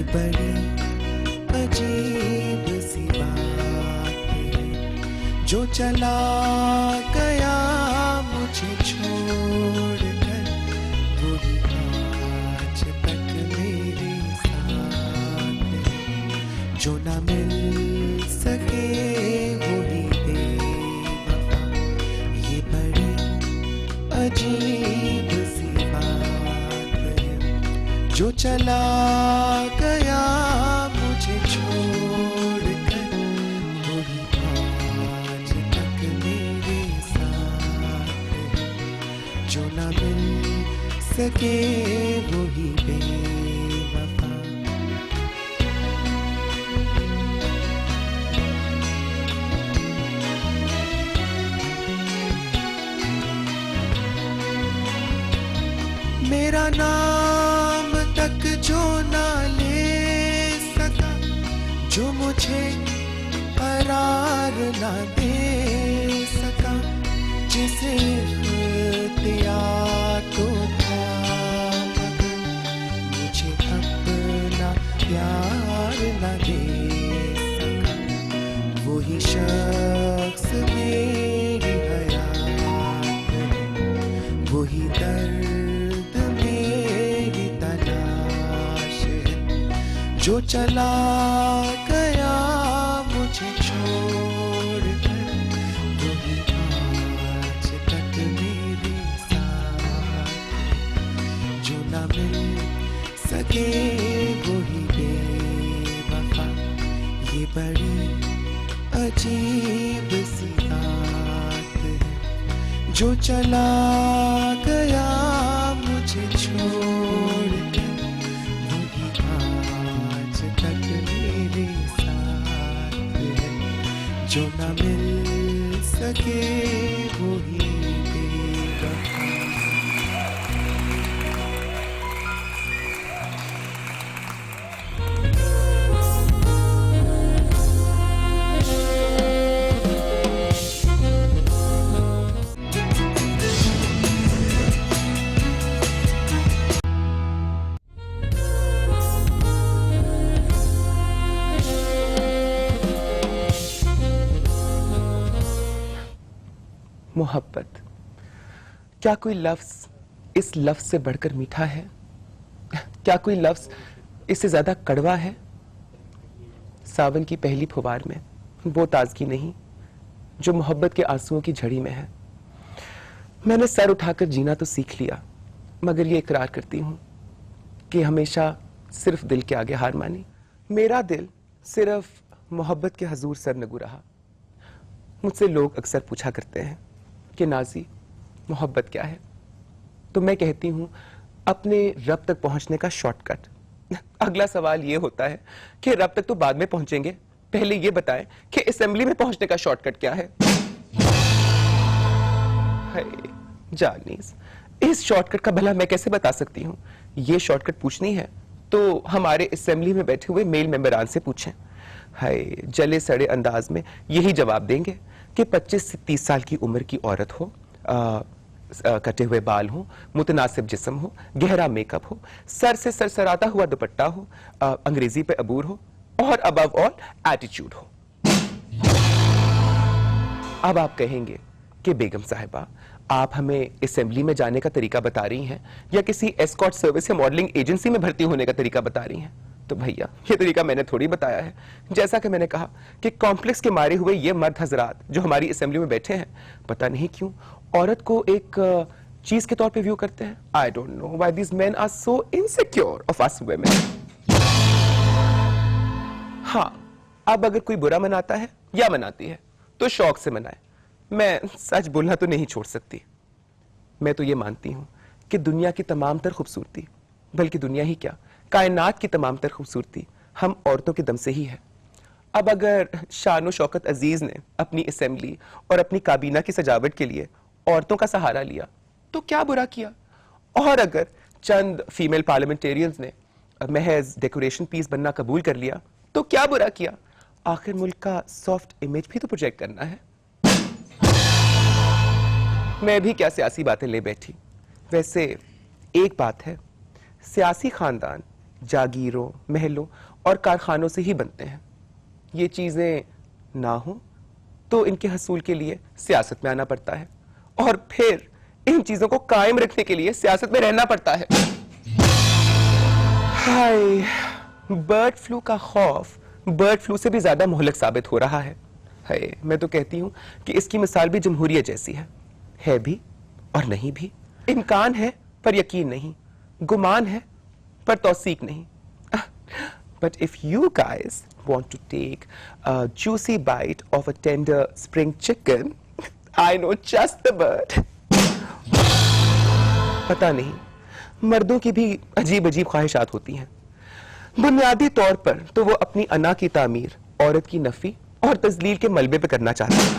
ये बड़ी अजीब सी बात है, जो चला गया मुझे छोड़कर, वही आज तक मेरे साथ है। जो ना मिल सके वही बेवफा, ये बड़ी अजीब सी बात है। जो चला गया मुझे छोड़कर, वही आज तक मेरे साथ है। जो ना मिल सके वही बेवफा। मेरा नाम तक जो ना ले सका, जो मुझे करार ना दे सका, जिसे इख्तियार तो था मगर मुझे अपना प्यार ना दे सका, वही शख्स मेरी हयात है, वही दर्द मेरी तलाश है। जो चला गया मुझे छोड़कर, वही आज तक मेरे साथ है। जो ना मिल सके वही बेवफा, ये बड़ी अजीब सी बात है। जो चला गया मुझे छोड़कर, वही आज तक मेरे साथ है। जो ना मिल सके वही बेवफा। मोहब्बत, क्या कोई लफ्ज इस लफ्ज से बढ़कर मीठा है? क्या कोई लफ्ज इससे ज्यादा कड़वा है? सावन की पहली फुहार में वो ताजगी नहीं जो मोहब्बत के आंसुओं की झड़ी में है। मैंने सर उठाकर जीना तो सीख लिया, मगर ये इकरार करती हूं कि हमेशा सिर्फ दिल के आगे हार मानी। मेरा दिल सिर्फ मोहब्बत के हजूर सरनगू रहा। मुझसे लोग अक्सर पूछा करते हैं कि नाजी, मोहब्बत क्या है? तो मैं कहती हूं, अपने रब तक पहुंचने का शॉर्टकट। अगला सवाल यह होता है कि रब तक तो बाद में पहुंचेंगे, पहले यह बताएं कि असेंबली में पहुंचने का शॉर्टकट क्या है? जानीस, इस शॉर्टकट का भला मैं कैसे बता सकती हूं? यह शॉर्टकट पूछनी है तो हमारे असेंबली में बैठे हुए मेल मेंबरान से पूछें। हाय, जले सड़े अंदाज में यही जवाब देंगे कि 25 से 30 साल की उम्र की औरत हो, कटे हुए बाल हो, मुतनासिब जिस्म हो, गहरा मेकअप हो, सर से सरसराता हुआ दुपट्टा हो, अंग्रेजी पे अबूर हो और अबव ऑल एटीट्यूड हो। अब आप कहेंगे कि बेगम साहिबा, आप हमें असेंबली में जाने का तरीका बता रही हैं या किसी एस्कॉर्ट सर्विस या मॉडलिंग एजेंसी में भर्ती होने का तरीका बता रही हैं? तो भैया, ये तरीका मैंने थोड़ी बताया है। जैसा कि मैंने कहा कि कॉम्प्लेक्स के मारे हुए ये मर्द हजरात जो हमारी असेंबली में बैठे हैं, पता नहीं क्यों औरत को एक चीज के तौर पे व्यू करते हैं। I don't know why these men are so insecure of us women. हाँ, अब अगर कोई बुरा मनाता है या मनाती है तो शौक से मनाए। मैं सच बोलना तो नहीं छोड़ सकती। मैं तो ये मानती हूं कि दुनिया की तमाम तर खूबसूरती, बल्कि दुनिया ही क्या, कायनात की तमाम तर खूबसूरती हम औरतों के दम से ही है। अब अगर शान शौकत अजीज ने अपनी असेंबली और अपनी काबीना की सजावट के लिए औरतों का सहारा लिया तो क्या बुरा किया? और अगर चंद फीमेल पार्लियामेंटेरियंस ने महज डेकोरेशन पीस बनना कबूल कर लिया तो क्या बुरा किया? आखिर मुल्क का सॉफ्ट इमेज भी तो प्रोजेक्ट करना है। मैं भी क्या सियासी बातें ले बैठी। वैसे एक बात है, सियासी खानदान जागीरों, महलों और कारखानों से ही बनते हैं। ये चीजें ना हो तो इनके हसूल के लिए सियासत में आना पड़ता है और फिर इन चीजों को कायम रखने के लिए सियासत में रहना पड़ता है। हाय, बर्ड फ्लू का खौफ बर्ड फ्लू से भी ज्यादा मोहलक साबित हो रहा है। हाय, मैं तो कहती हूं कि इसकी मिसाल भी जमहूरियत जैसी है भी और नहीं भी। इम्कान है पर यकीन नहीं, गुमान है पर तौसीक नहीं। But if you guys want to take a juicy bite of a tender spring chicken, I know just the bird. पता नहीं, मर्दों की भी अजीब अजीब ख्वाहिशात होती हैं। बुनियादी तौर पर तो वो अपनी अना की तामीर औरत की नफी और तजलील के मलबे पे करना चाहता है।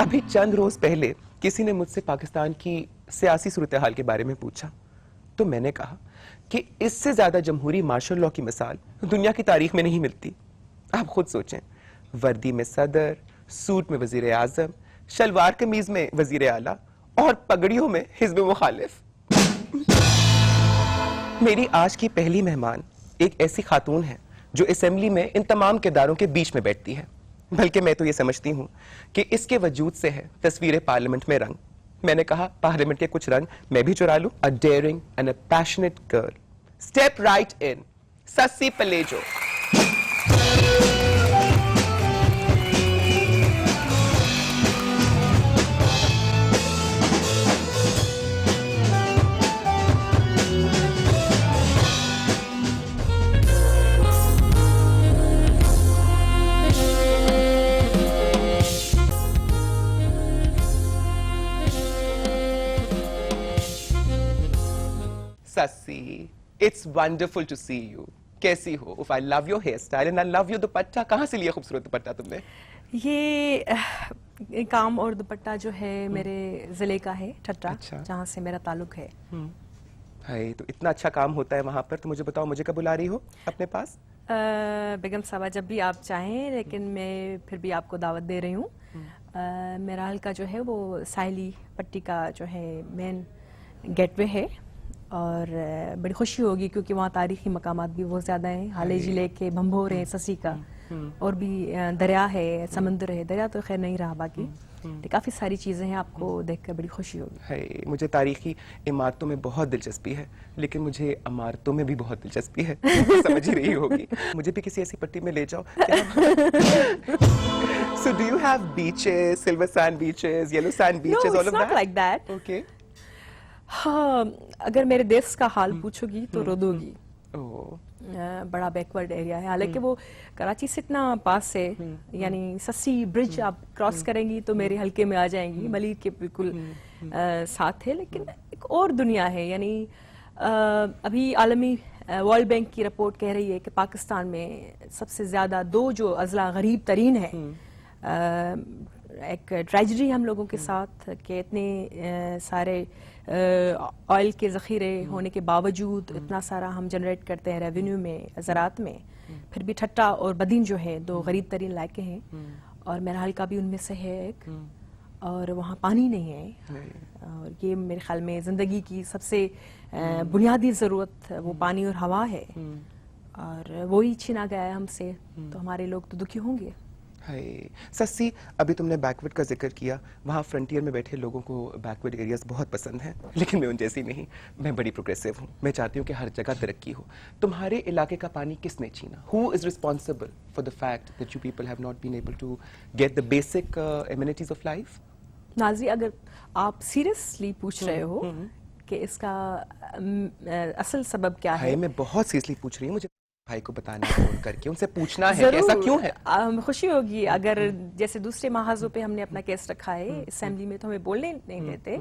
अभी चंद रोज पहले किसी ने मुझसे पाकिस्तान की सियासी सूरत हाल के बारे में पूछा तो मैंने कहा कि इससे ज्यादा जमहूरी मार्शल लॉ की मिसाल दुनिया की तारीख में नहीं मिलती। आप खुद सोचें, वर्दी में सदर, सूट में वजीर आजम, शलवार कमीज में वजीर आला और पगड़ियों में हिज़्ब मुखालिफ। मेरी आज की पहली मेहमान एक ऐसी खातून है जो असेंबली में इन तमाम किरदारों के बीच में बैठती है। बल्कि मैं तो ये समझती हूँ कि इसके वजूद से है तस्वीर पार्लियामेंट में रंग। मैंने कहा पार्लियामेंट के कुछ रंग मैं भी चुरा लूं। A daring and a passionate girl, step right in, Sassi Palejo. Sassi, it's wonderful to see you. कैसी हो? If I love your hairstyle and I love your दुपट्टा। कहाँ से लिया खूबसूरत दुपट्टा तुमने? ये काम और दुपट्टा जो है मेरे जिले का है, ठट्टा, अच्छा। जहाँ से मेरा ताल्लुक है। हाय, तो इतना अच्छा काम होता है वहाँ पर, तो मुझे बताओ मुझे कब बुला रही हो अपने पास? बेगम साहबा जब भी आप चाहें, लेकिन मैं फिर भी आपको दावत दे रही हूँ। मेरा हल्का जो है वो साहिली पट्टी का जो है मेन गेटवे है और बड़ी खुशी होगी क्योंकि वहाँ तारीखी मकामात भी बहुत ज़्यादा हैं। हाले जिले के भंभोर है, ससी का, और भी दरिया है, समंदर है। दरिया तो खैर नहीं रहा बाकी, तो काफ़ी सारी चीज़ें हैं, आपको देखकर बड़ी खुशी होगी। है, मुझे तारीखी इमारतों में बहुत दिलचस्पी है, लेकिन मुझे इमारतों में भी बहुत दिलचस्पी है। समझ ही रही होगी। मुझे भी किसी ऐसी पट्टी में ले जाओ। So do you have beaches, silver sand beaches, yellow sand beaches, No, all it's of not that? like that. Okay. हाँ, अगर मेरे देश का हाल पूछोगी तो रो दोगी। Oh. बड़ा बैकवर्ड एरिया है, हालांकि वो कराची से इतना पास है, यानी सस्सी ब्रिज आप क्रॉस करेंगी तो मेरे हल्के में आ जाएंगी, मलिर के बिल्कुल साथ है। लेकिन एक और दुनिया है, यानी अभी आलमी वर्ल्ड बैंक की रिपोर्ट कह रही है कि पाकिस्तान में सबसे ज्यादा दो जो अजला गरीब तरीन है। एक ट्रेजेडी हम लोगों के साथ कि इतने सारे ऑयल के ज़ख़ीरे होने के बावजूद इतना सारा हम जनरेट करते हैं रेवेन्यू में, ज़रात में, फिर भी ठट्टा और बदीन जो है दो गरीब तरीन इलाके हैं, और मेरा हल्का भी उनमें से है एक, और वहाँ पानी नहीं है। और ये मेरे ख्याल में ज़िंदगी की सबसे बुनियादी ज़रूरत वो पानी और हवा है, और वही छीना गया है हमसे, तो हमारे लोग तो दुखी होंगे। हाय सस्सी, अभी तुमने बैकवर्ड का जिक्र किया। वहाँ फ्रंटियर में बैठे लोगों को बैकवर्ड एरियाज बहुत पसंद हैं, लेकिन मैं उन जैसी नहीं। मैं बड़ी प्रोग्रेसिव हूँ। मैं चाहती हूँ कि हर जगह तरक्की हो। तुम्हारे इलाके का पानी किसने छीना? Who is responsible for the fact that you people have not been able to get the basic amenities of life? Nazi, अगर आप सीरियसली पूछ रहे हो कि इसका असल सबब क्या है? हाय, मैं बहुत सीरियसली पूछ रही हूँ। मुझे भाई को बताना है, फोन करके उनसे पूछना है कि ऐसा क्यों है। खुशी होगी अगर जैसे दूसरे महाजों पे हमने अपना केस रखा है असेंबली में, तो हमें बोलने नहीं देते।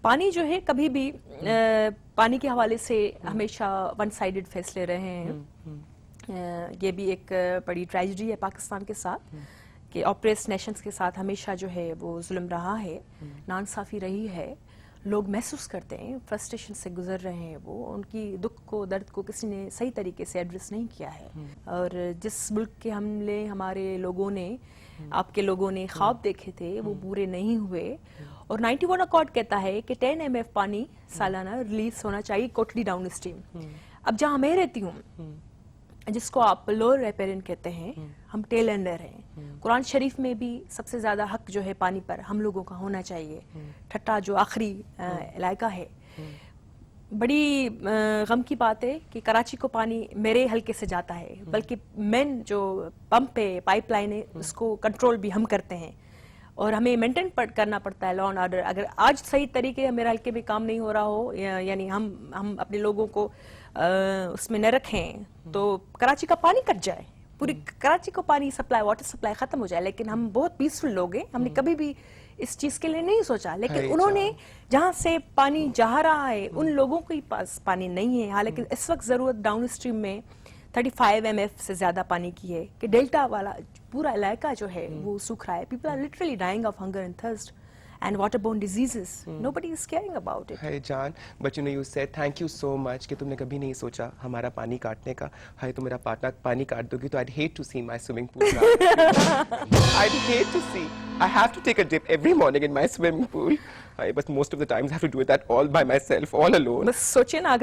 पानी जो है कभी भी पानी के हवाले से हमेशा वन साइडेड फैसले रहे हैं। ये भी एक बड़ी ट्रेजेडी है पाकिस्तान के साथ कि ऑपरेस नेशंस के साथ हमेशा जो है वो जुल्म रहा है, नाइंसाफी रही है, लोग महसूस करते हैं, फ्रस्ट्रेशन से गुजर रहे हैं, वो उनकी दुख को, दर्द को किसी ने सही तरीके से एड्रेस नहीं किया है। और जिस मुल्क के हमले हमारे लोगों ने, आपके लोगों ने ख्वाब देखे थे, वो पूरे नहीं हुए। और 91 अकॉर्ड कहता है कि 10 MF पानी सालाना रिलीज होना चाहिए कोटली डाउन स्ट्रीम। अब जहाँ मैं रहती हूँ, जिसको आप लोअर रेपेरेंट कहते हैं, हम टेल एंडर हैं। कुरान शरीफ में भी सबसे ज्यादा हक जो है पानी पर हम लोगों का होना चाहिए। ठट्टा जो आखिरी इलाका है, बड़ी गम की बात है कि कराची को पानी मेरे हल्के से जाता है, बल्कि मेन जो पंप है, पाइपलाइन है, उसको कंट्रोल भी हम करते हैं और हमें मेंटेन करना पड़ता है लॉ एंड ऑर्डर। अगर आज सही तरीके मेरे हल्के में काम नहीं हो रहा हो, यानी हम अपने लोगों को उसमें न रखें, तो कराची का पानी कट जाए, पूरी कराची को पानी सप्लाई, वाटर सप्लाई खत्म हो जाए। लेकिन हम बहुत पीसफुल लोग हैं, हमने कभी भी इस चीज के लिए नहीं सोचा। लेकिन उन्होंने जहां से पानी जा रहा है, उन लोगों के पास पानी नहीं है। हालांकि इस वक्त जरूरत डाउन स्ट्रीम में 35 MF से ज्यादा पानी की है कि डेल्टा वाला पूरा इलाका जो है वो सूख रहा है। People are literally dying of hunger and thirst and waterborne diseases. Nobody is caring about it. Hey John, but you know you said thank you so much कि तुमने कभी नहीं सोचा हमारा पानी काटने का। हाय तो मेरा पार्टनर पानी काट दोगी तो I'd hate to see my swimming pool now. I'd hate to see. I have to take a dip every morning in my swimming pool. But most of the times I have to do that all by myself, all alone. बस सोचिए ना,